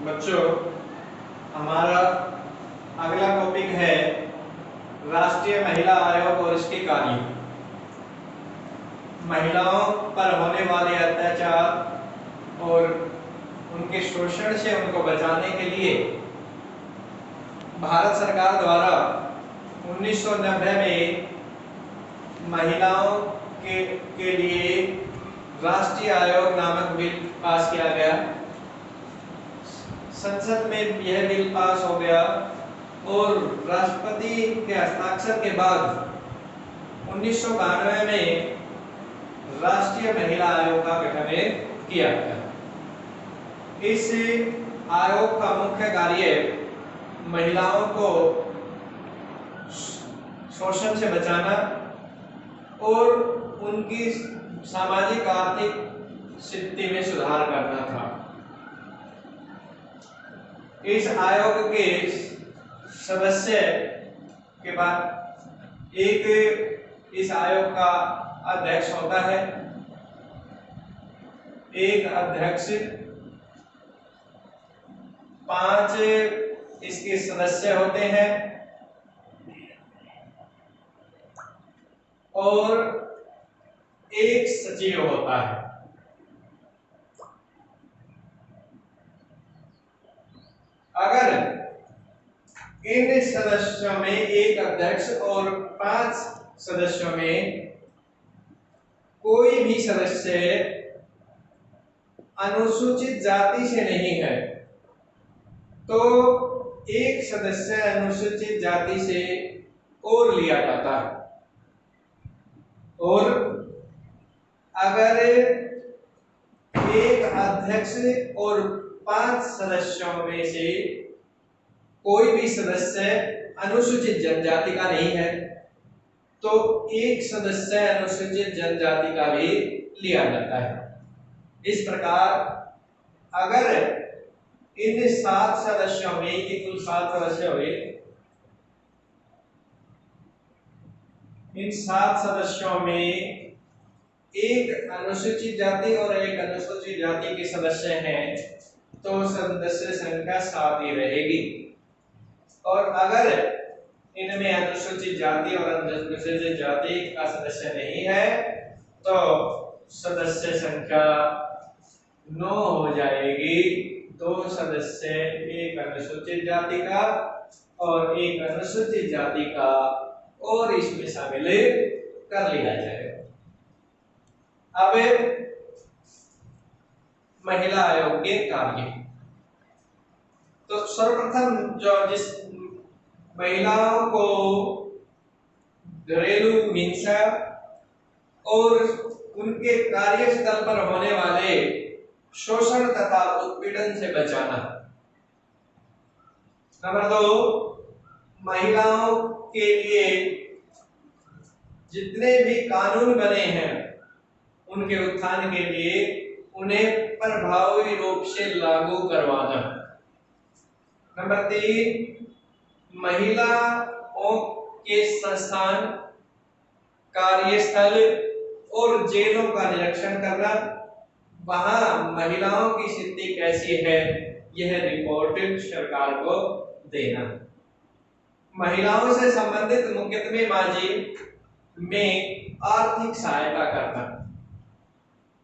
बच्चों, हमारा अगला टॉपिक है राष्ट्रीय महिला आयोग और इसके कार्य। महिलाओं पर होने वाले अत्याचार और उनके शोषण से उनको बचाने के लिए भारत सरकार द्वारा 1990 में महिलाओं के लिए राष्ट्रीय आयोग नामक बिल पास किया गया। संसद में यह बिल पास हो गया और राष्ट्रपति के हस्ताक्षर के बाद 1992 में राष्ट्रीय महिला आयोग का गठन किया गया। इस आयोग का मुख्य कार्य महिलाओं को शोषण से बचाना और उनकी सामाजिक आर्थिक स्थिति में सुधार करना था। इस आयोग के सदस्य के बाद इस आयोग का अध्यक्ष होता है। एक अध्यक्ष, 5 इसके सदस्य होते हैं और एक सचिव होता है। अगर इन सदस्यों में एक अध्यक्ष और 5 सदस्यों में कोई भी सदस्य अनुसूचित जाति से नहीं है तो एक सदस्य अनुसूचित जाति से और लिया जाता है। और अगर एक अध्यक्ष और 5 सदस्यों में से कोई भी सदस्य अनुसूचित जनजाति का नहीं है तो एक सदस्य अनुसूचित जनजाति का भी लिया जाता है। इस प्रकार अगर इन 7 सदस्यों में, ये कुल 7 सदस्य हुए, इन 7 सदस्यों में एक अनुसूचित जाति और एक अनुसूचित जाति के सदस्य हैं तो सदस्य संख्या 7 ही रहेगी। और अगर इनमें अनुसूचित जाति और अनुसूचित जाति का सदस्य नहीं है तो सदस्य संख्या 9 हो जाएगी। 2 सदस्य, एक अनुसूचित जाति का और एक अनुसूचित जाति का, और इसमें शामिल कर लिया जाएगा। अब महिला आयोग के कार्य। तो सर्वप्रथम जिस महिलाओं को घरेलू हिंसा और उनके कार्यस्थल पर होने वाले शोषण तथा उत्पीड़न से बचाना। नंबर 2, महिलाओं के लिए जितने भी कानून बने हैं उनके उत्थान के लिए उन्हें प्रभावी रूप से लागू करवाना। नंबर 3, महिलाओं के संस्थान, कार्यस्थल और जेलों का निरीक्षण करना। वहां महिलाओं की स्थिति कैसी है यह रिपोर्ट सरकार को देना। महिलाओं से संबंधित मुकदमेबाजी में आर्थिक सहायता करना।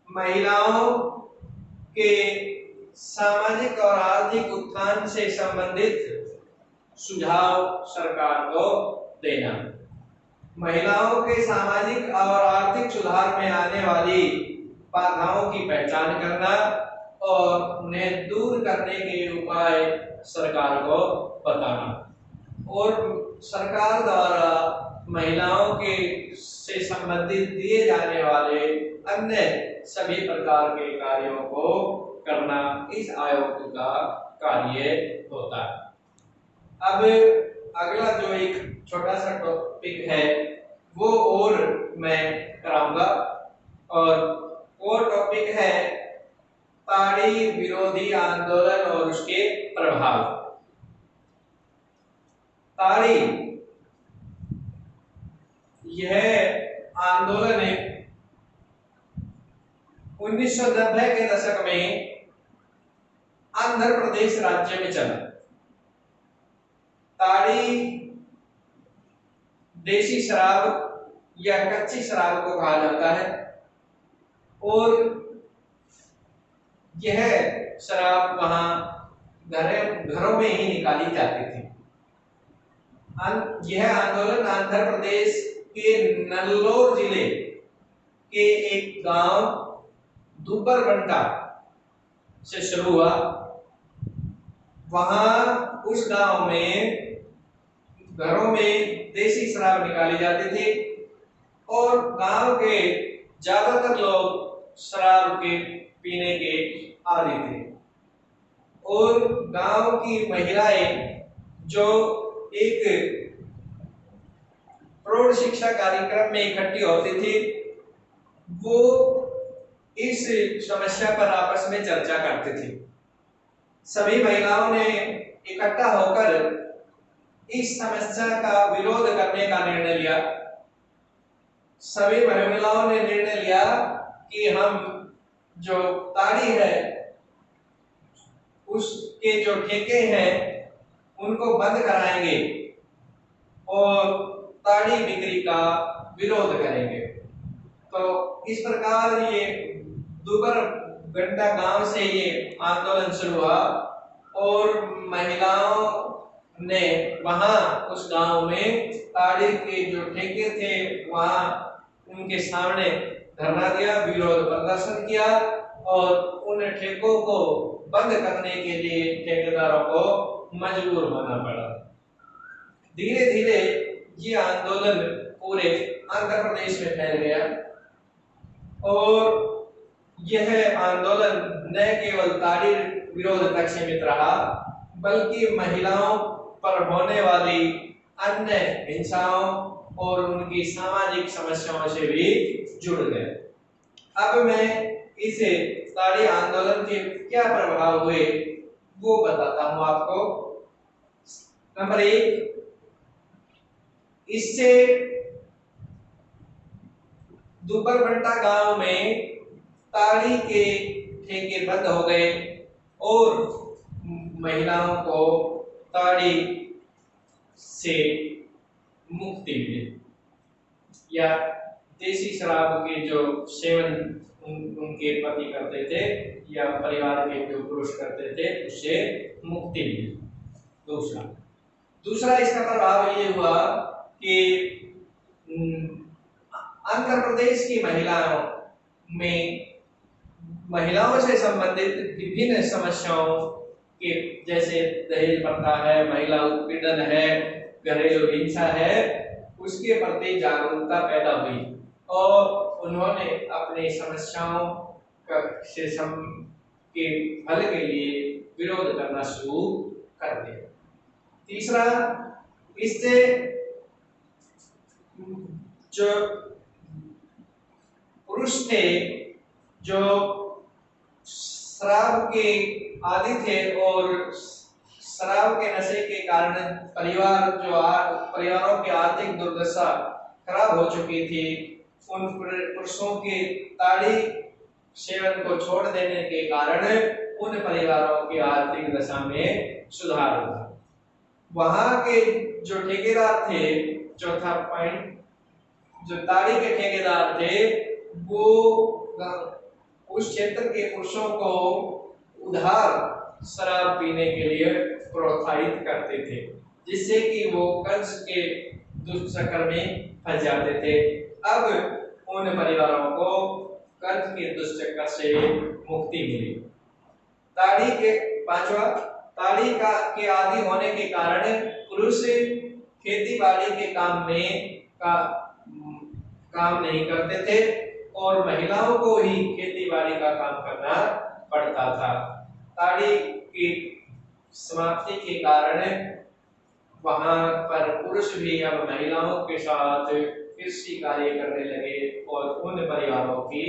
महिलाओं के सामाजिक और आर्थिक उत्थान से संबंधित सुझाव सरकार को देना। महिलाओं के सामाजिक और आर्थिक सुधार में आने वाली बाधाओं की पहचान करना और उन्हें दूर करने के उपाय सरकार को बताना। और सरकार द्वारा महिलाओं के से संबंधित दिए जाने वाले अन्य सभी प्रकार के कार्यों को करना इस आयोग का कार्य होता है। अब अगला जो एक छोटा सा टॉपिक है वो और मैं कराऊंगा, और वो टॉपिक है ताड़ी विरोधी आंदोलन और उसके प्रभाव। ताड़ी यह आंदोलन 1990 के दशक में आंध्र प्रदेश राज्य में चला। ताड़ी देसी शराब या कच्ची शराब को कहा जाता है और यह शराब वहां घरों में ही निकाली जाती थी। यह आंदोलन आंध्र प्रदेश के नल्लोर जिले के एक गांव दुब्बरबंटा से शुरू हुआ। वहां उस गांव में घरों में देसी शराब निकाली जाती थी और गांव के ज्यादातर लोग शराब के पीने के आदी थे और गांव की महिलाएं जो एक प्रौढ़ शिक्षा कार्यक्रम में इकट्ठी होती थी, वो इस समस्या पर आपस में चर्चा करती थी। सभी महिलाओं ने इकट्ठा होकर इस समस्या का विरोध करने का निर्णय लिया। सभी महिलाओं ने निर्णय लिया कि हम जो ताड़ी है उसके जो ठेके हैं उनको बंद कराएंगे और ताड़ी बिक्री का विरोध करेंगे। तो इस प्रकार ये दुब्बरबंटा गांव से ये आंदोलन शुरू हुआ और महिलाओं ने वहां उस गांव में ताड़ी के जो ठेके थे वहां उनके सामने धरना दिया, विरोध प्रदर्शन किया और उन ठेकों को बंद करने के लिए ठेकेदारों को मजबूर होना पड़ा। धीरे धीरे ये आंदोलन पूरे आंध्र प्रदेश में फैल गया और यह आंदोलन न केवल ताड़ी विरोध तक सीमित रहा बल्कि महिलाओं पर होने वाली अन्य हिंसाओं और उनकी सामाजिक समस्याओं से भी जुड़ गए। अब मैं इस ताड़ी आंदोलन के क्या प्रभाव हुए वो बताता हूं आपको। नंबर 1, इससे दुब्बरबंटा गांव में ताड़ी के ठेके बंद हो गए और महिलाओं को ताड़ी से मुक्ति मिली या देसी शराब के जो सेवन उनके पति करते थे या परिवार के जो पुरुष करते थे उससे मुक्ति मिली। दूसरा इसका प्रभाव ये हुआ कि आंध्र प्रदेश की महिलाओं से संबंधित विभिन्न समस्याओं के जैसे दहेज प्रथा है, महिला उत्पीड़न है, घरेलू हिंसा है, उसके प्रति जागरूकता पैदा हुई और उन्होंने अपनी समस्याओं के हल के लिए विरोध करना शुरू कर दिया। तीसरा, इससे जो पुरुष थे जो शराब के आदी थे और शराब के नशे के कारण परिवारों की आर्थिक दुर्दशा खराब हो चुकी थी, उन पुरुषों के ताड़ी सेवन को छोड़ देने के कारण उन परिवारों की आर्थिक दशा में सुधार हुआ। वहां के जो ठेकेदार थे, चौथा पॉइंट, जो ताड़ी के ठेकेदार थे वो उस क्षेत्र के पुरुषों को उधार शराब पीने के लिए प्रोत्साहित करते थे जिससे कि वो कर्ज के दुष्चक्र में फंस जाते थे। अब उन परिवारों को कर्ज के दुष्चक्र से मुक्ति मिली। पांचवा, ताड़ी के आदी होने के कारण पुरुष खेती बाड़ी के काम नहीं करते थे और महिलाओं को ही खेती बाड़ी का काम करना पड़ता था। ताड़ी की समाप्ति के कारण वहां पर पुरुष भी अब महिलाओं के साथ कृषि कार्य करने लगे और उन परिवारों की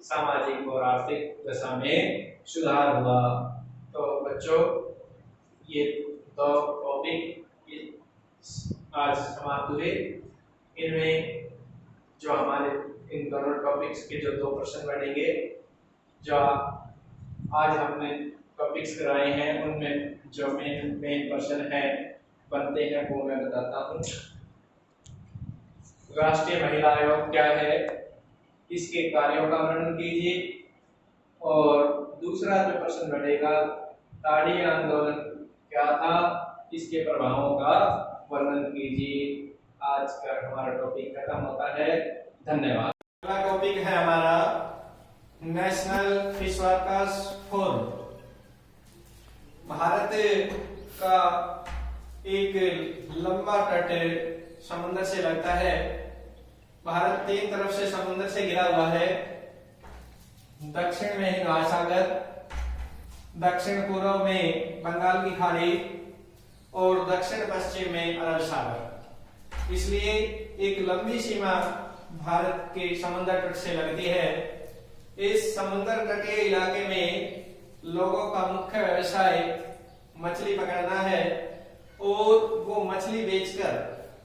सामाजिक और आर्थिक दशा में सुधार हुआ। तो बच्चों, ये दो टॉपिक आज समाप्त हुए। इनमें जो हमारे इन दोनों टॉपिक्स के जो 2 प्रश्न बनेंगे, जो आज हमने टॉपिक्स कराए हैं उनमें जो मेन क्वेश्चन है बनते हैं वो मैं बताता हूँ। राष्ट्रीय महिला आयोग क्या है, इसके कार्यों का वर्णन कीजिए। और दूसरा जो प्रश्न बढ़ेगा, ताड़ी आंदोलन क्या था, इसके प्रभावों का वर्णन कीजिए। आज का हमारा टॉपिक खत्म होता है। धन्यवाद। अगला टॉपिक है हमारा national fish workers forum. Bharat का एक लंबा तट समुद्र से लगता है। भारत 3 तरफ से समुद्र से घिरा हुआ है। दक्षिण में हिंद महासागर, दक्षिण पूर्व में बंगाल की खाड़ी और दक्षिण पश्चिम में अरब सागर। इसलिए एक लंबी सीमा भारत के समुद्र तट से लगती है। इस समुद्र तटीय इलाके में लोगों का मुख्य व्यवसाय मछली पकड़ना है और वो मछली बेचकर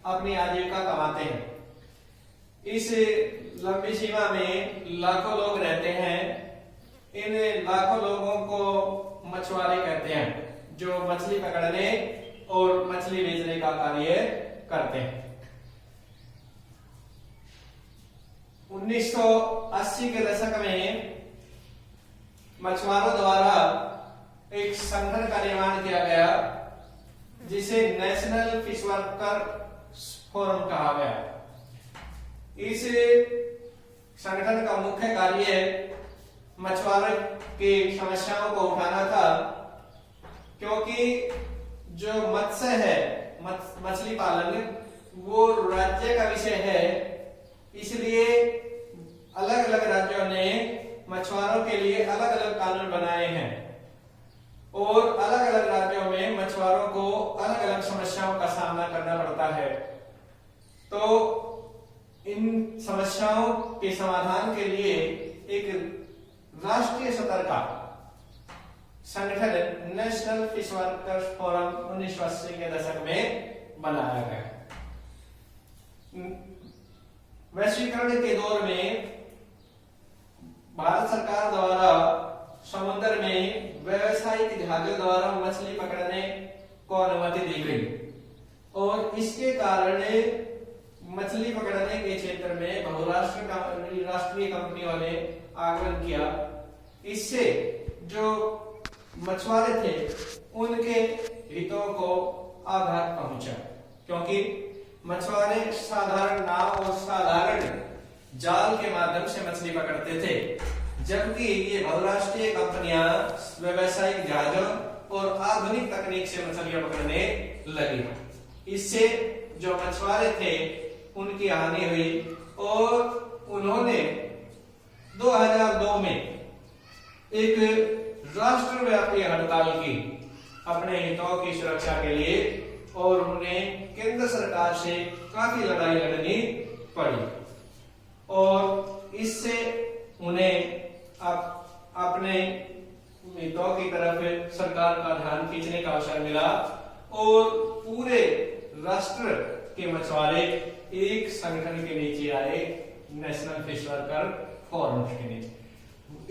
अपनी आजीविका कमाते हैं। इस लंबी सीमा में लाखों लोग रहते हैं। इन लाखों लोगों को मछुआरे कहते हैं, जो मछली पकड़ने और मछली बेचने का कार्य करते हैं। 1980 के दशक में मछुआरों द्वारा एक संगठन का निर्माण किया गया जिसे नेशनल फिश वर्कर फोरम कहा गया। इस संगठन का मुख्य कार्य मछुआरों की समस्याओं को उठाना था, क्योंकि जो मत्स्य है, मछली पालन, वो राज्य का विषय है। इसलिए अलग अलग राज्यों ने मछुआरों के लिए अलग अलग कानून बनाए हैं और अलग अलग राज्यों में मछुआरों को अलग अलग समस्याओं का सामना करना पड़ता है। तो इन समस्याओं के समाधान के लिए एक राष्ट्रीय स्तर का संगठन नेशनल फिश वर्कर्स फोरम 1980 के दशक में बनाया गया। वैश्वीकरण के दौर में भारत सरकार द्वारा समुद्र में व्यावसायिक जहाजों द्वारा मछली पकड़ने को अनुमति दी गई और इसके कारण मछली पकड़ने के क्षेत्र में बहुराष्ट्रीय कंपनियों ने आगमन किया। इससे जो मछुआरे थे उनके हितों को आघात पहुंचा, क्योंकि मछुआरे साधारण नाव और साधारण जाल के माध्यम से मछली पकड़ते थे, जबकि ये बहुराष्ट्रीय कंपनियां व्यावसायिक जहाजों और आधुनिक तकनीक से मछलियां पकड़ने लगी। इससे जो मछुआरे थे उनकी हानि हुई और उन्होंने 2002 में एक राष्ट्रव्यापी हड़ताल की अपने हितों की सुरक्षा के लिए और उन्हें केंद्र सरकार से काफी लड़ाई लड़नी पड़ी और इससे उन्हें अपने हितों की तरफ सरकार का ध्यान खींचने का अवसर मिला और पूरे राष्ट्र के मछुआरे एक संगठन के नीचे आए, नेशनल फिश वर्कर फोरम के नीचे।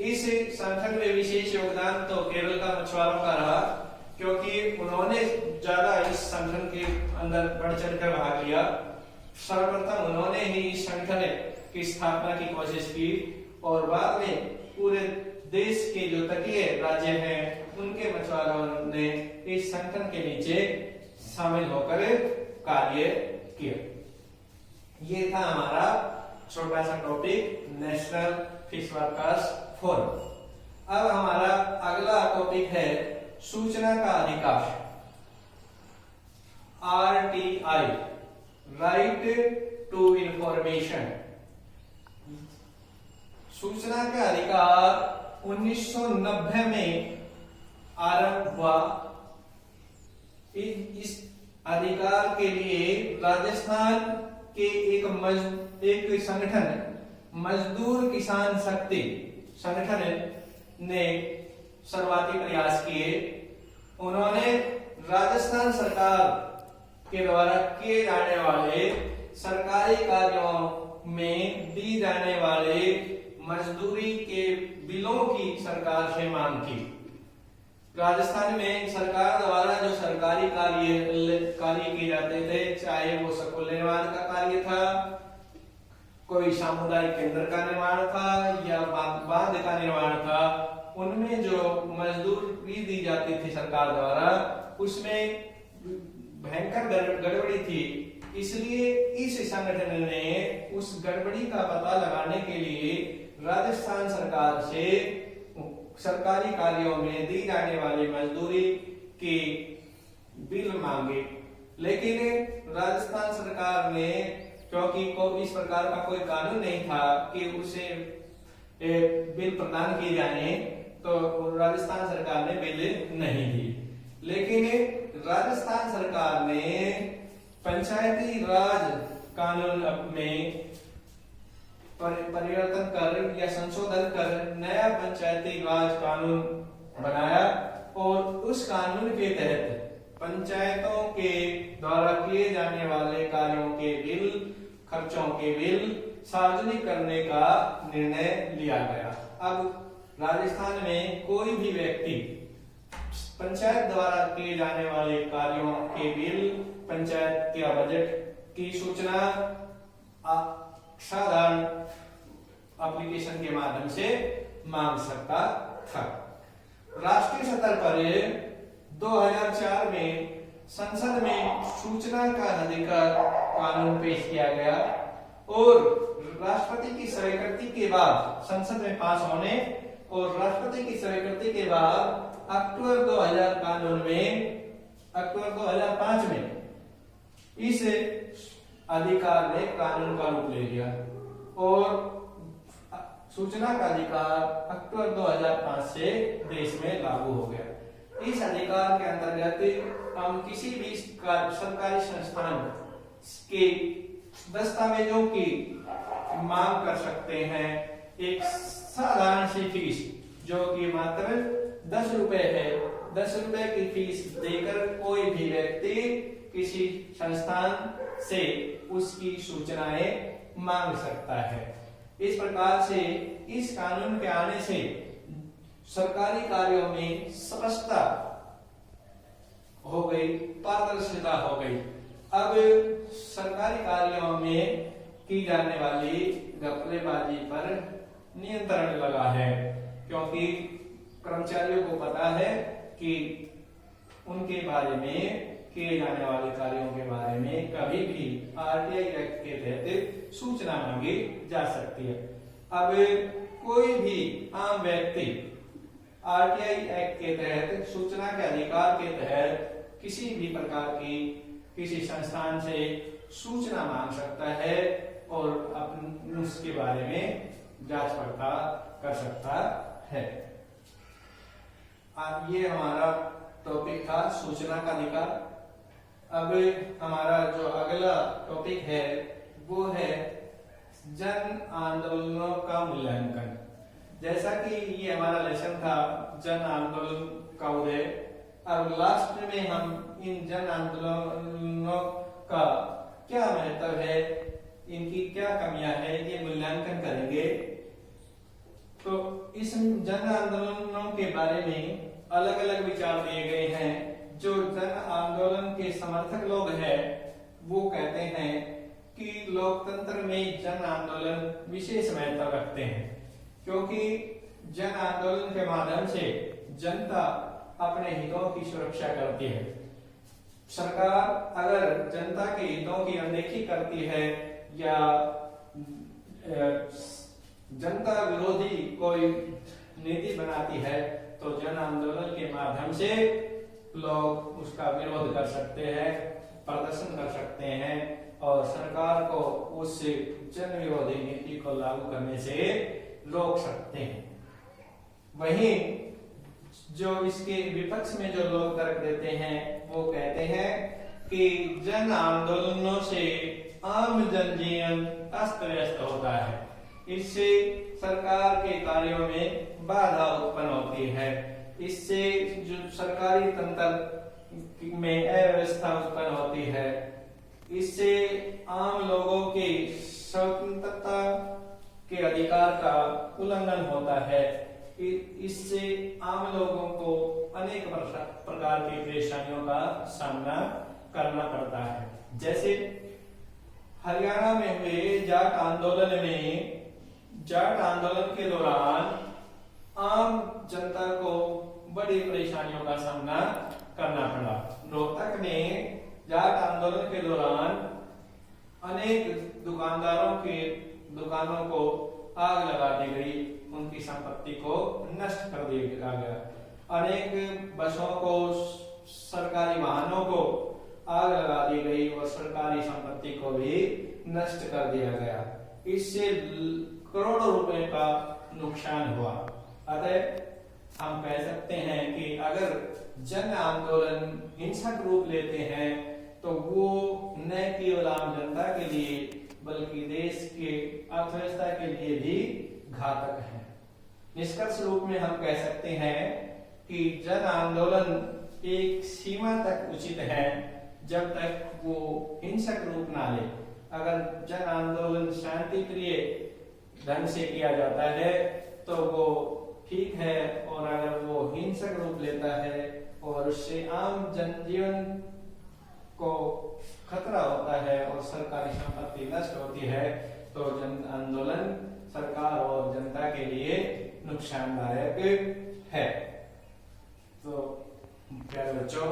इस संगठन में विशेष योगदान तो केरल का मछुआरों का रहा, क्योंकि उन्होंने ज्यादा इस संगठन के अंदर बढ़ चढ़कर भाग लिया। सर्वप्रथम उन्होंने ही इस संगठन की स्थापना की कोशिश की और बाद में पूरे देश के जो तटीय राज्य हैं उनके मछुआरों ने इस संगठन के नीचे शामिल होकर कार्य किया। ये था हमारा छोटा सा topic, national fish workers forum. अब हमारा अगला टॉपिक है सूचना का अधिकार, RTI, राइट टू इंफॉर्मेशन। सूचना का अधिकार 1990 में आरंभ हुआ। इस अधिकार के लिए राजस्थान के एक संगठन मजदूर किसान शक्ति संगठन ने शुरुआती प्रयास किए। उन्होंने राजस्थान सरकार के द्वारा किए जाने वाले सरकारी कार्यों में दी जाने वाले मजदूरी के बिलों की सरकार से मांग की। राजस्थान में सरकार द्वारा जो सरकारी कार्य किए जाते थे, चाहे वो स्कूल निर्माण का कार्य था, कोई सामुदायिक केंद्र का निर्माण था या बांध का निर्माण था, उनमें जो मजदूरी दी जाती थी सरकार द्वारा, उसमें भयंकर गड़बड़ी थी। इसलिए इस संगठन ने उस गड़बड़ी का पता लगाने के लिए राजस्थान सरकार से सरकारी कार्यों में दी जाने वाली मजदूरी के बिल मांगे। लेकिन राजस्थान सरकार ने, क्योंकि इस प्रकार का कोई कानून नहीं था कि उसे बिल प्रदान किए जाए, तो राजस्थान सरकार ने बिल नहीं दी। लेकिन राजस्थान सरकार ने पंचायती राज कानून में परिवर्तन कर या संशोधन कर नया पंचायती राज कानून बनाया और उस कानून के तहत पंचायतों के द्वारा किए जाने वाले कार्यों के बिल, खर्चों के बिल सार्वजनिक करने का निर्णय लिया गया। अब राजस्थान में कोई भी व्यक्ति पंचायत द्वारा किए जाने वाले कार्यों के बिल, पंचायत के बजट की सूचना साधारण एप्लीकेशन के माध्यम से मांग सकता था। राष्ट्रीय स्तर पर 2004 में संसद में सूचना का अधिकार कानून पेश किया गया और राष्ट्रपति की स्वीकृति के बाद, संसद में पास होने और राष्ट्रपति की स्वीकृति के बाद अक्टूबर 2005 में इस अधिकार ने कानून का रूप ले लिया और सूचना का अधिकार अक्टूबर 2005 से देश में लागू हो गया। इस अधिकार के अंतर्गत हम किसी भी सरकारी संस्थान के दस्तावेजों की मांग कर सकते हैं। एक साधारण सी फीस जो कि मात्र 10 रुपए है, 10 रुपए की फीस देकर कोई भी व्यक्ति किसी संस्थान से उसकी सूचनाएं मांग सकता है। इस प्रकार से इस कानून के आने से सरकारी कार्यों में स्पष्टता हो गई, पारदर्शिता हो गई। अब सरकारी कार्यों में की जाने वाली घपलेबाजी पर नियंत्रण लगा है, क्योंकि कर्मचारियों को पता है कि उनके बारे में, किए जाने वाले कार्यों के बारे में कभी भी आरटीआई एक्ट के तहत सूचना मांगी जा सकती है। अब कोई भी आम व्यक्ति आरटीआई एक्ट के तहत, सूचना के अधिकार के तहत किसी भी प्रकार की किसी संस्थान से सूचना मांग सकता है और उसके बारे में जांच पड़ताल कर सकता है। अब ये हमारा टॉपिक था सूचना का अधिकार। अब हमारा जो अगला टॉपिक है वो है जन आंदोलनों का मूल्यांकन। जैसा कि ये हमारा लेसन था जन आंदोलन का उदय, अब लास्ट में हम इन जन आंदोलनों का क्या महत्व है, इनकी क्या कमियां हैं, ये मूल्यांकन करेंगे। तो इस जन आंदोलनों के बारे में अलग अलग विचार दिए गए हैं। जो जन आंदोलन के समर्थक लोग हैं वो कहते हैं कि लोकतंत्र में जन आंदोलन विशेष महत्व रखते हैं, क्योंकि जन आंदोलन के माध्यम से जनता अपने हितों की सुरक्षा करती है। सरकार अगर जनता के हितों की अनदेखी करती है या जनता विरोधी कोई नीति बनाती है, तो जन आंदोलन के माध्यम से लोग उसका विरोध कर सकते हैं, प्रदर्शन कर सकते हैं और सरकार को उस जन विरोधी नीति को लागू करने से रोक सकते हैं। वहीं जो इसके विपक्ष में जो लोग तर्क देते हैं वो कहते हैं कि जन आंदोलनों से आम जनजीवन अस्त व्यस्त होता है, इससे सरकार के कार्यों में बाधा उत्पन्न होती है, इससे जो सरकारी तंत्र में अव्यवस्था उत्पन्न होती है, इससे आम लोगों के स्वतंत्रता के अधिकार का उल्लंघन होता है, इससे आम लोगों को अनेक प्रकार की परेशानियों का सामना करना पड़ता है। जैसे हरियाणा में हुए जाट आंदोलन के दौरान आम जनता को बड़ी परेशानियों का सामना करना पड़ा। रोहतक में जाट आंदोलन के दौरान अनेक दुकानदारों के दुकानों को आग लगा दी गई, उनकी संपत्ति को नष्ट कर दिया गया। अनेक बसों को, सरकारी वाहनों को आग लगा दी गई और सरकारी संपत्ति को भी नष्ट कर दिया गया। इससे करोड़ों रुपए का नुकसान हुआ। अतः हम कह सकते हैं कि अगर जन आंदोलन हिंसक रूप लेते हैं तो वो न केवल आम जनता के लिए बल्कि देश के अर्थव्यवस्था के लिए भी घातक है। निष्कर्ष रूप में हम कह सकते हैं कि जन आंदोलन एक सीमा तक उचित है जब तक वो हिंसक रूप ना ले। अगर जन आंदोलन शांति प्रिय ढंग से किया जाता है तो वो ठीक है, और अगर वो हिंसक रूप लेता है और उससे आम जनजीवन को खतरा होता है और सरकारी संपत्ति नष्ट होती है तो जन आंदोलन सरकार और जनता के लिए नुकसानदायक है। तो प्यारे बच्चों,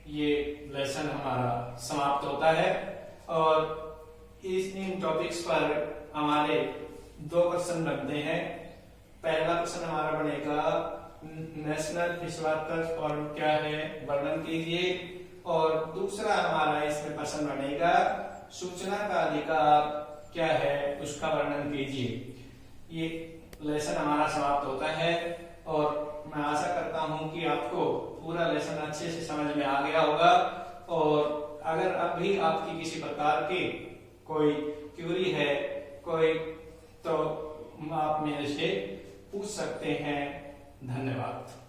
ये लेसन हमारा समाप्त होता है और इन टॉपिक्स पर हमारे 2 प्रश्न बनते हैं। पहला प्रश्न हमारा बनेगा नेशनल फिश वर्कर्स फॉरम क्या है, वर्णन कीजिए। और दूसरा हमारा इसमें प्रश्न बनेगा सूचना का अधिकार क्या है, उसका वर्णन कीजिए। ये लेसन हमारा समाप्त होता है और मैं आशा करता हूं कि आपको पूरा लेसन अच्छे से समझ में आ गया होगा। और अगर अभी आपकी किसी प्रकार की कोई क्वेरी है तो आप मेरे से पूछ सकते हैं। धन्यवाद।